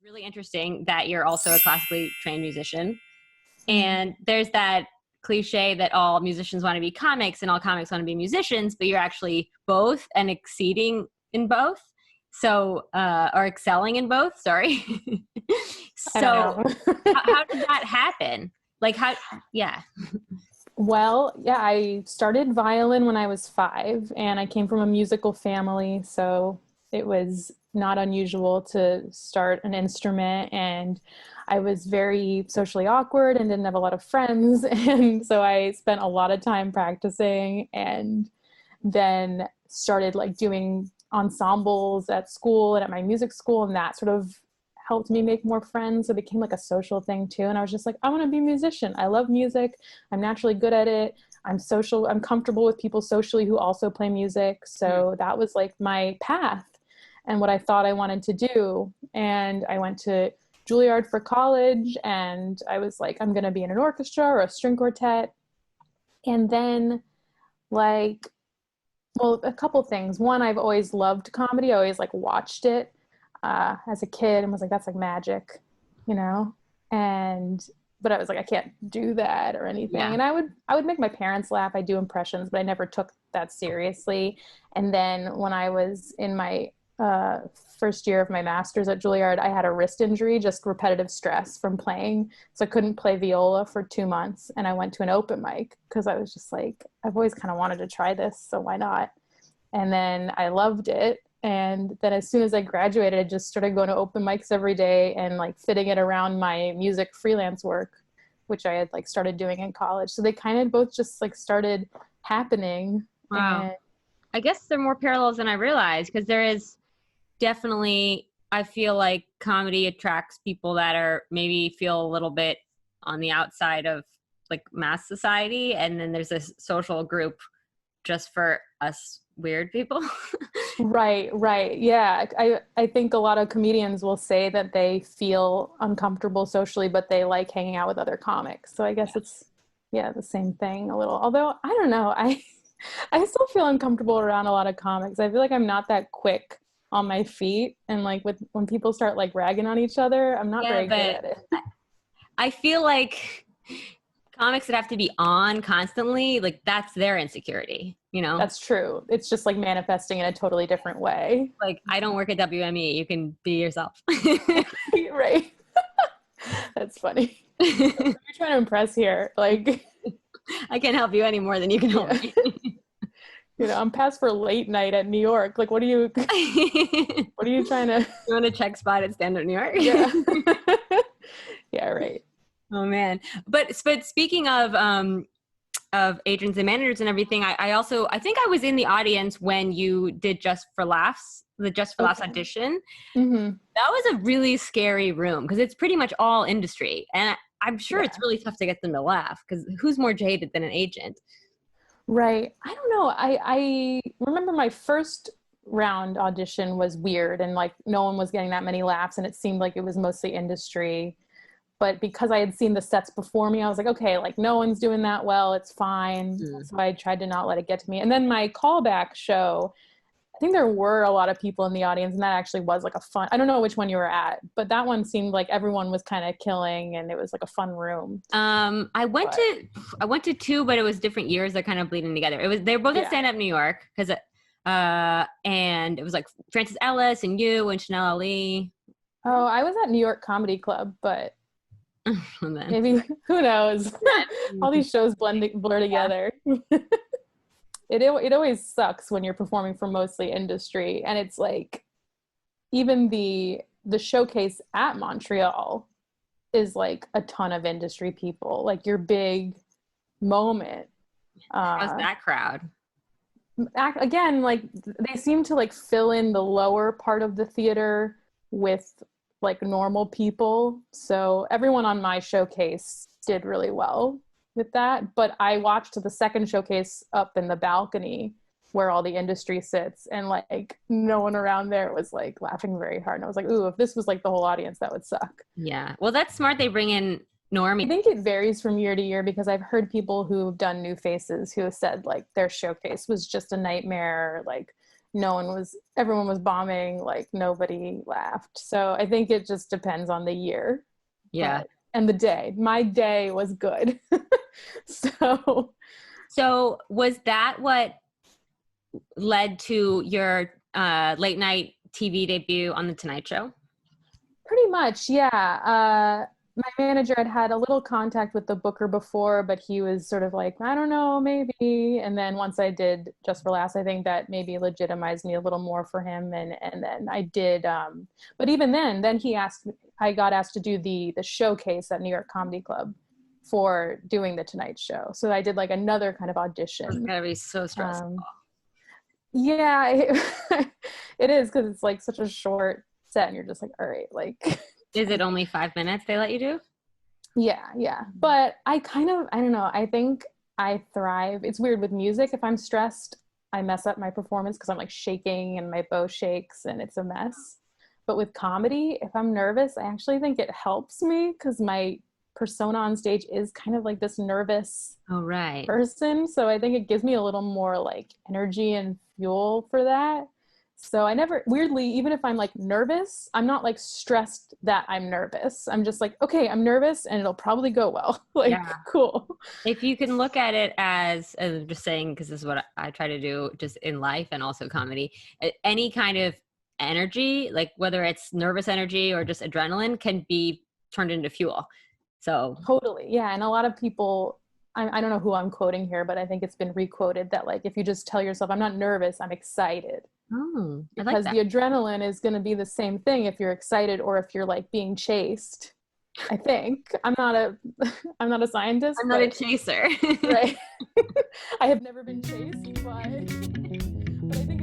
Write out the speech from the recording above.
Really interesting that you're also a classically trained musician. And there's that cliche that all musicians want to be comics and all comics want to be musicians, but you're actually both and exceeding in both. So, or excelling in both, sorry. I don't So know. how did that happen? Like how, yeah. Well, yeah, I started violin when I was 5, and I came from a musical family, so it was not unusual to start an instrument. And I was very socially awkward and didn't have a lot of friends, and so I spent a lot of time practicing, and then started like doing ensembles at school and at my music school, and that sort of helped me make more friends. So it became like a social thing too. And I was just like, I want to be a musician. I love music. I'm naturally good at it. I'm comfortable with people socially who also play music. So that was like my path and what I thought I wanted to do. And I went to Juilliard for college, and I was like, I'm going to be in an orchestra or a string quartet. And then like, well, a couple things. One, I've always loved comedy. I always like watched it as a kid and was like, that's like magic, you know? And, but I was like, I can't do that or anything. Yeah. And I would make my parents laugh. I do impressions, but I never took that seriously. And then when I was in my first year of my master's at Juilliard, I had a wrist injury, just repetitive stress from playing. So I couldn't play viola for 2 months. And I went to an open mic because I was just like, I've always kind of wanted to try this, so why not? And then I loved it. And then as soon as I graduated, I just started going to open mics every day and like fitting it around my music freelance work, which I had like started doing in college. So they kind of both just like started happening. Wow. And I guess there are more parallels than I realized, because there is definitely, I feel like comedy attracts people that are maybe feel a little bit on the outside of like mass society. And then there's this social group just for us weird people. right. Yeah. I think a lot of comedians will say that they feel uncomfortable socially, but they like hanging out with other comics. So I guess it's, yeah, the same thing a little. Although I don't know, I still feel uncomfortable around a lot of comics. I feel like I'm not that quick on my feet, and like when people start like ragging on each other, I'm not very good at it. I feel like comics that have to be on constantly, like that's their insecurity, you know? That's true. It's just like manifesting in a totally different way. Like, I don't work at WME. You can be yourself. Right. That's funny. What are you trying to impress here? Like, I can't help you any more than you can help me. you know, I'm passed for late night at New York. Like, what are you trying to? You want to check spot at Stand Up New York? Yeah. Yeah, right. Oh man. But speaking of agents and managers and everything, I think I was in the audience when you did Just for Laughs, the Just for Laughs audition. Mm-hmm. That was a really scary room because it's pretty much all industry. And I'm sure it's really tough to get them to laugh, because who's more jaded than an agent? Right. I don't know. I remember my first round audition was weird, and like no one was getting that many laughs, and it seemed like it was mostly industry. But because I had seen the sets before me, I was like, okay, like no one's doing that well. It's fine. So I tried to not let it get to me. And then my callback show, I think there were a lot of people in the audience, and that actually was like a fun, I don't know which one you were at, but that one seemed like everyone was kind of killing, and it was like a fun room. I went to two, but it was different years that kind of bleeding together. They were both at Stand Up New York, because and it was like Francis Ellis and you and Chanel Ali. Oh, I was at New York Comedy Club, but maybe, who knows? All these shows blur together. It always sucks when you're performing for mostly industry, and it's like even the showcase at Montreal is like a ton of industry people, like your big moment. How's that crowd? Again, like they seem to like fill in the lower part of the theater with like normal people. So everyone on my showcase did really well with that. But I watched the second showcase up in the balcony where all the industry sits, and like no one around there was like laughing very hard. And I was like, ooh, if this was like the whole audience, that would suck. Yeah. Well, that's smart. They bring in normies. I think it varies from year to year, because I've heard people who've done New Faces who have said like their showcase was just a nightmare. Like everyone was bombing, like nobody laughed. So I think it just depends on the year. Yeah. And the day. My day was good. So was that what led to your late night TV debut on The Tonight Show? Pretty much, yeah. My manager had a little contact with the booker before, but he was sort of like, I don't know, maybe. And then once I did Just for Laughs, I think that maybe legitimized me a little more for him. And then I did, but even then I got asked to do the showcase at New York Comedy Club for doing The Tonight Show. So I did like another kind of audition. It's gotta be so stressful. Yeah, it is, because it's like such a short set and you're just like, all right, like. Is it only 5 minutes they let you do? Yeah. But I don't know. I think I thrive. It's weird with music. If I'm stressed, I mess up my performance because I'm like shaking and my bow shakes and it's a mess. But with comedy, if I'm nervous, I actually think it helps me because my persona on stage is kind of like this nervous person. So I think it gives me a little more like energy and fuel for that. So I never, weirdly, even if I'm like nervous, I'm not like stressed that I'm nervous. I'm just like, okay, I'm nervous and it'll probably go well. Like, cool. If you can look at it as I'm just saying, because this is what I try to do just in life and also comedy, any kind of energy, like whether it's nervous energy or just adrenaline, can be turned into fuel. So totally. Yeah. And a lot of people, I don't know who I'm quoting here, but I think it's been requoted that like, if you just tell yourself, I'm not nervous, I'm excited. Oh, because the adrenaline is going to be the same thing if you're excited or if you're like being chased. I think I'm not a scientist. I'm not a chaser. Right. I have never been chased, but I think